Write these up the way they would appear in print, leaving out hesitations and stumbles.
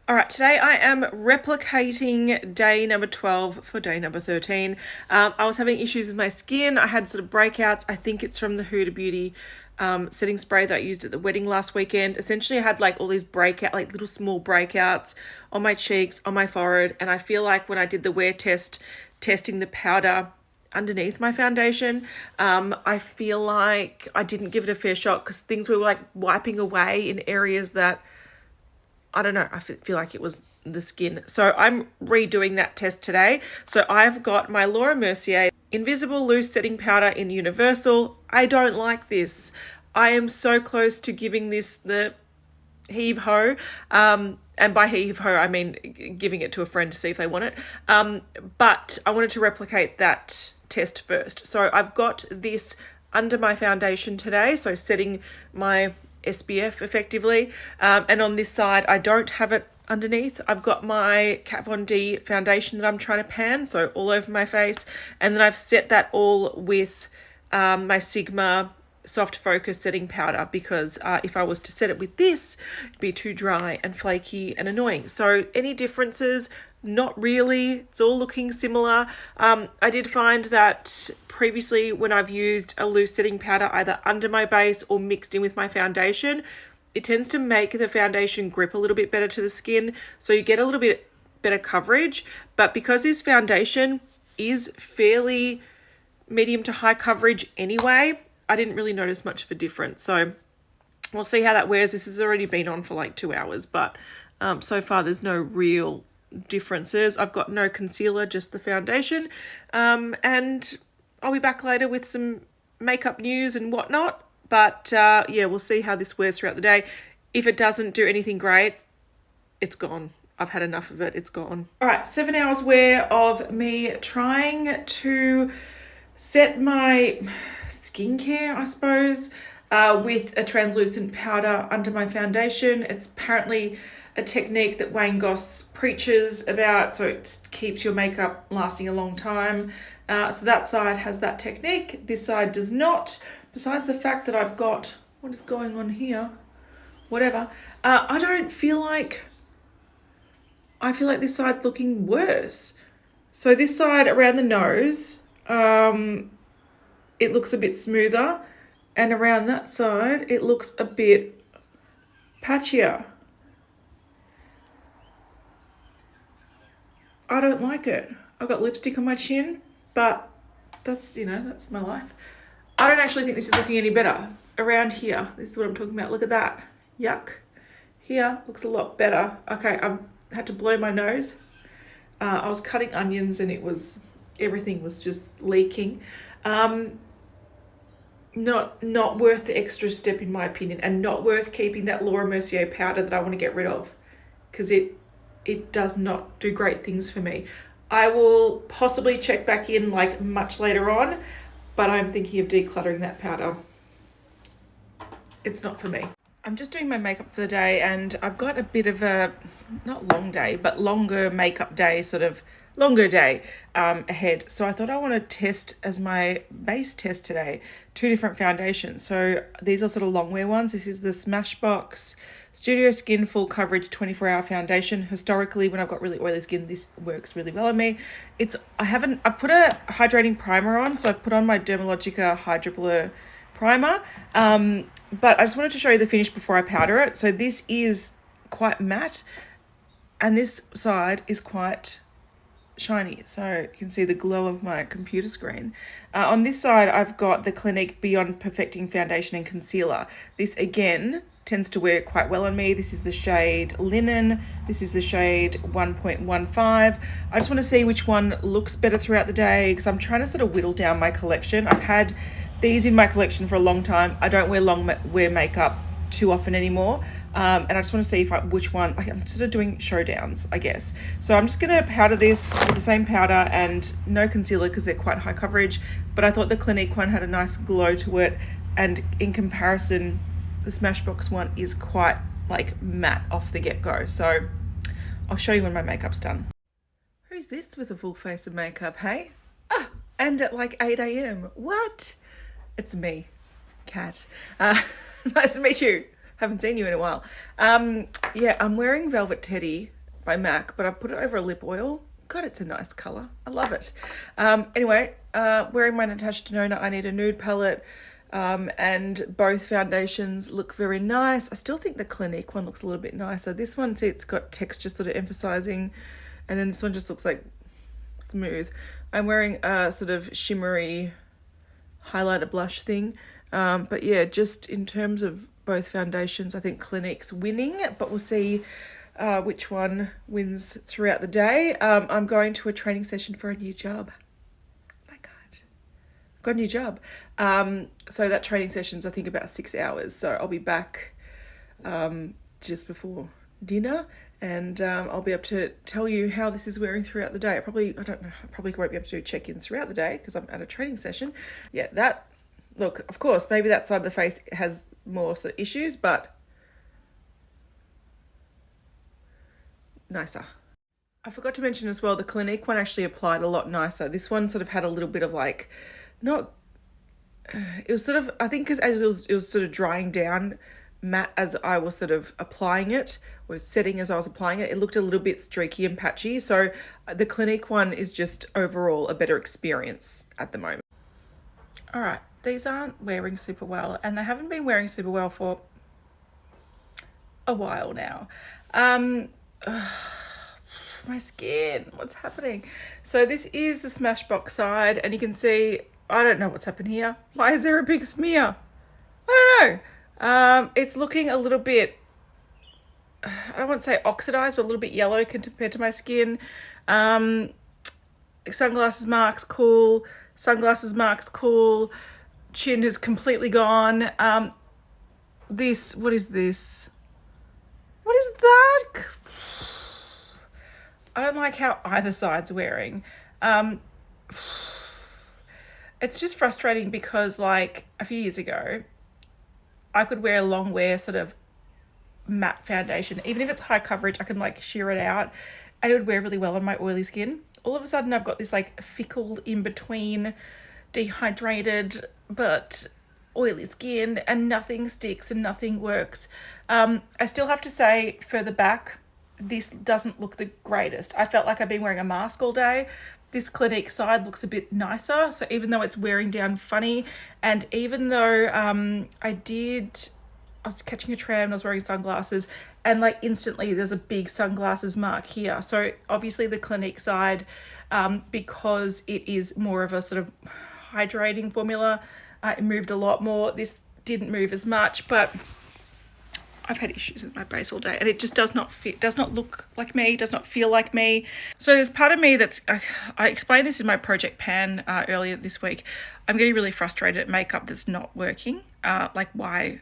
All right, today I am replicating day number 12 for day number 13. I was having issues with my skin. I had sort of breakouts. I think it's from the Huda Beauty setting spray that I used at the wedding last weekend. Essentially, I had like all these like little small breakouts on my cheeks, on my forehead. And I feel like when I did the wear test, testing the powder underneath my foundation, I feel like I didn't give it a fair shot because things were like wiping away in areas that I don't know, I feel like it was the skin. So I'm redoing that test today. So I've got my Laura Mercier Invisible Loose Setting Powder in Universal. I don't like this. I am so close to giving this the heave ho. And by heave ho, I mean giving it to a friend to see if they want it. But I wanted to replicate that test first. So I've got this under my foundation today. So setting my SPF effectively. And on this side, I don't have it underneath. I've got my Kat Von D foundation that I'm trying to pan, so all over my face. And then I've set that all with my Sigma soft focus setting powder because if I was to set it with this, it'd be too dry and flaky and annoying. So any differences? Not really. It's all looking similar. I did find that previously when I've used a loose setting powder either under my base or mixed in with my foundation, it tends to make the foundation grip a little bit better to the skin. So you get a little bit better coverage. But because this foundation is fairly medium to high coverage anyway, I didn't really notice much of a difference. So we'll see how that wears. This has already been on for like 2 hours, but so far there's no real differences. I've got no concealer, just the foundation. And I'll be back later with some makeup news and whatnot. But yeah, we'll see how this wears throughout the day. If it doesn't do anything great, it's gone. I've had enough of it. It's gone. All right, 7 hours wear of me trying to set my skincare, I suppose, with a translucent powder under my foundation. It's apparently a technique that Wayne Goss preaches about, so it keeps your makeup lasting a long time. So that side has that technique. This side does not. Besides the fact that I've got, what is going on here? Whatever. I feel like this side's looking worse. So this side around the nose, it looks a bit smoother. And around that side, it looks a bit patchier. I don't like it. I've got lipstick on my chin, but that's my life. I don't actually think this is looking any better. Around here, this is what I'm talking about. Look at that. Yuck. Here, looks a lot better. Okay, I had to blow my nose. I was cutting onions and everything was just leaking. Not worth the extra step in my opinion, and not worth keeping that Laura Mercier powder that I want to get rid of because it does not do great things for me. I will possibly check back in like much later on, but I'm thinking of decluttering that powder. It's not for me. I'm just doing my makeup for the day and I've got a bit of a, not long day, but longer makeup day, sort of longer day ahead. So I thought I want to test as my base test today, 2 different foundations. So these are sort of long wear ones. This is the Smashbox Studio Skin Full Coverage 24-Hour Foundation. Historically, when I've got really oily skin, this works really well on me. I put a hydrating primer on, so I put on my Dermalogica Hydra Blur primer. But I just wanted to show you the finish before I powder it. So this is quite matte, and this side is quite shiny. So you can see the glow of my computer screen. On this side, I've got the Clinique Beyond Perfecting Foundation and Concealer. This, again, tends to wear quite well on me. This is the shade Linen. This is the shade 1.15. I just want to see which one looks better throughout the day because I'm trying to sort of whittle down my collection. I've had these in my collection for a long time. I don't wear makeup too often anymore. And I just want to see which one, I'm sort of doing showdowns, I guess. So I'm just going to powder this with the same powder and no concealer because they're quite high coverage. But I thought the Clinique one had a nice glow to it. And in comparison, the Smashbox one is quite like matte off the get-go. So I'll show you when my makeup's done. Who's this with a full face of makeup, hey? And at like 8 a.m. What? It's me, Kat. Nice to meet you. Haven't seen you in a while. Yeah, I'm wearing Velvet Teddy by MAC, but I've put it over a lip oil. God, it's a nice colour. I love it. Anyway, wearing my Natasha Denona I Need a Nude palette, and both foundations look very nice. I still think the Clinique one looks a little bit nicer. This one, see, it's got texture sort of emphasising, and then this one just looks like smooth. I'm wearing a sort of shimmery highlighter blush thing. But yeah, just in terms of both foundations, I think Clinique's winning, but we'll see which one wins throughout the day. I'm going to a training session for a new job. Oh my God. I've got a new job. So that training session's, I think, about 6 hours. So I'll be back just before dinner, and I'll be able to tell you how this is wearing throughout the day. I probably won't be able to do check-ins throughout the day because I'm at a training session. Yeah, that, look, of course, maybe that side of the face has more sort of issues, but nicer. I forgot to mention as well, the Clinique one actually applied a lot nicer. This one sort of had a little bit of like, it was sort of, I think because as it was sort of drying down matte as I was sort of applying it, or setting as I was applying it, it looked a little bit streaky and patchy. So the Clinique one is just overall a better experience at the moment. All right, these aren't wearing super well, and they haven't been wearing super well for a while now. My skin, what's happening? So this is the Smashbox side, and you can see, I don't know what's happened here. Why is there a big smear? I don't know. It's looking a little bit, I don't want to say oxidized, but a little bit yellow compared to my skin. Sunglasses marks, cool. Sunglasses marks, cool. Chin is completely gone. This, what is this? What is that? I don't like how either side's wearing. It's just frustrating because, like, a few years ago, I could wear a long wear sort of matte foundation. Even if it's high coverage, I can like sheer it out and it would wear really well on my oily skin. All of a sudden I've got this like fickle in between, dehydrated but oily skin, and nothing sticks and nothing works. I still have to say, further back, this doesn't look the greatest. I felt like I've been wearing a mask all day. This Clinique side looks a bit nicer. So even though it's wearing down funny, and even though I was catching a tram and I was wearing sunglasses, and like instantly there's a big sunglasses mark here. So obviously the Clinique side, because it is more of a sort of hydrating formula, it moved a lot more. This didn't move as much, but I've had issues with my base all day, and it just does not fit, does not look like me, does not feel like me. So there's part of me that's, I explained this in my Project Pan earlier this week. I'm getting really frustrated at makeup that's not working. Like why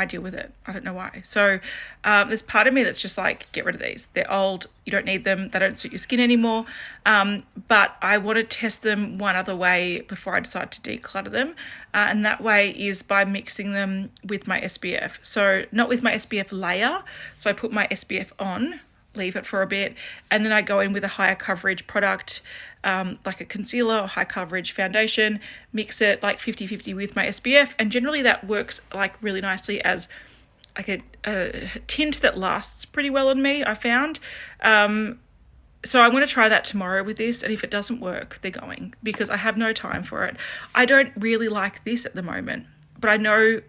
deal with it? I don't know why. So there's part of me that's just like, get rid of these. They're old. You don't need them. They don't suit your skin anymore. But I want to test them one other way before I decide to declutter them. And that way is by mixing them with my SPF. So not with my SPF layer. So I put my SPF on, leave it for a bit, and then I go in with a higher coverage product, like a concealer or high coverage foundation, mix it like 50-50 with my SPF, and generally that works like really nicely as like a tint that lasts pretty well on me, I found. So I'm going to try that tomorrow with this, and if it doesn't work, they're going, because I have no time for it. I don't really like this at the moment, but I know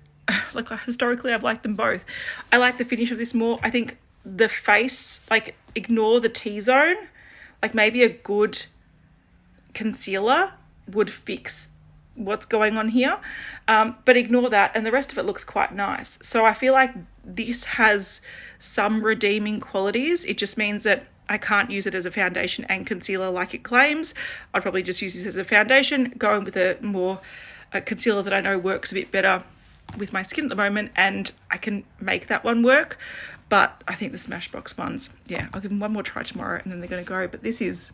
like historically I've liked them both. I like the finish of this more. I think the face, like ignore the T-zone, like maybe a good concealer would fix what's going on here, but ignore that and the rest of it looks quite nice. So I feel like this has some redeeming qualities. It just means that I can't use it as a foundation and concealer like it claims. I'd probably just use this as a foundation, go in with a concealer that I know works a bit better with my skin at the moment, and I can make that one work. But I think the Smashbox ones, yeah, I'll give them one more try tomorrow and then they're going to go. But this is,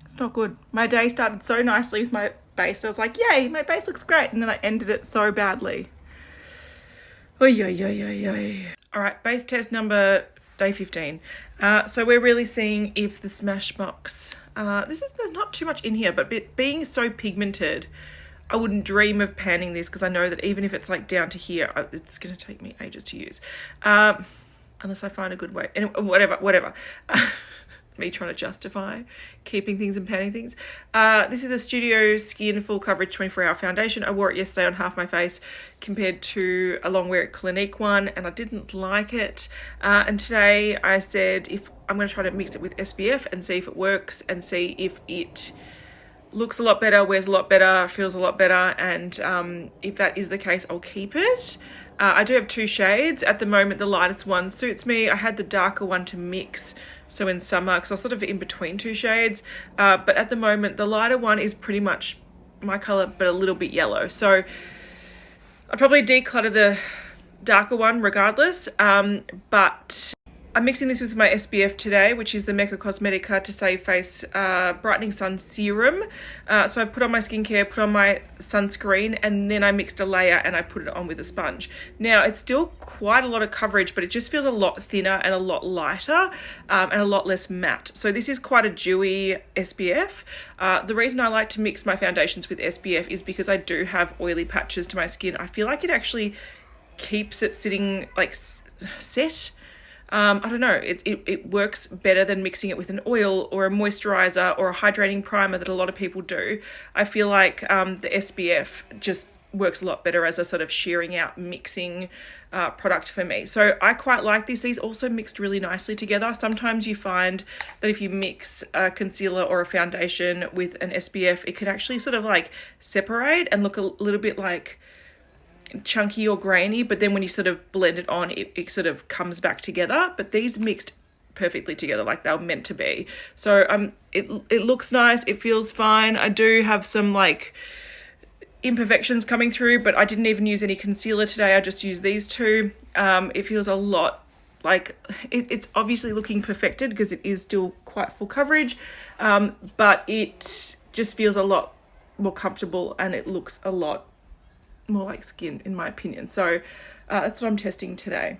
it's not good. My day started so nicely with my base. I was like, yay, my base looks great. And then I ended it so badly. Oy, oy, oy, oy, oy. All right, base test number day 15. So we're really seeing if the Smashbox, there's not too much in here, but being so pigmented, I wouldn't dream of panning this because I know that even if it's like down to here, it's going to take me ages to use. Unless I find a good way. Anyway, whatever. Me trying to justify keeping things and panning things. This is a Studio Skin Full Coverage 24-Hour Foundation. I wore it yesterday on half my face compared to a long wear at Clinique one, and I didn't like it. And today I said if I'm going to try to mix it with SPF and see if it works and see if it looks a lot better, wears a lot better, feels a lot better, and if that is the case, I'll keep it. I do have 2 shades. At the moment, the lightest one suits me. I had the darker one to mix, so in summer, because I was sort of in between 2 shades, but at the moment, the lighter one is pretty much my colour, but a little bit yellow. So I'll probably declutter the darker one regardless, but I'm mixing this with my SPF today, which is the Mecca Cosmetica To Save Face Brightening Sun Serum. So I put on my skincare, put on my sunscreen, and then I mixed a layer and I put it on with a sponge. Now, it's still quite a lot of coverage, but it just feels a lot thinner and a lot lighter and a lot less matte. So this is quite a dewy SPF. The reason I like to mix my foundations with SPF is because I do have oily patches to my skin. I feel like it actually keeps it sitting like set. I don't know, it works better than mixing it with an oil or a moisturizer or a hydrating primer that a lot of people do. I feel like the SPF just works a lot better as a sort of shearing out mixing product for me. So I quite like this. These also mixed really nicely together. Sometimes you find that if you mix a concealer or a foundation with an SPF, it could actually sort of like separate and look a little bit like chunky or grainy, but then when you sort of blend it on, it sort of comes back together. But these mixed perfectly together like they were meant to be. So it looks nice, it feels fine. I do have some like imperfections coming through, but I didn't even use any concealer today. I just used these 2. It feels a lot like it's obviously looking perfected because it is still quite full coverage, but it just feels a lot more comfortable and it looks a lot more like skin in my opinion. So that's what I'm testing today.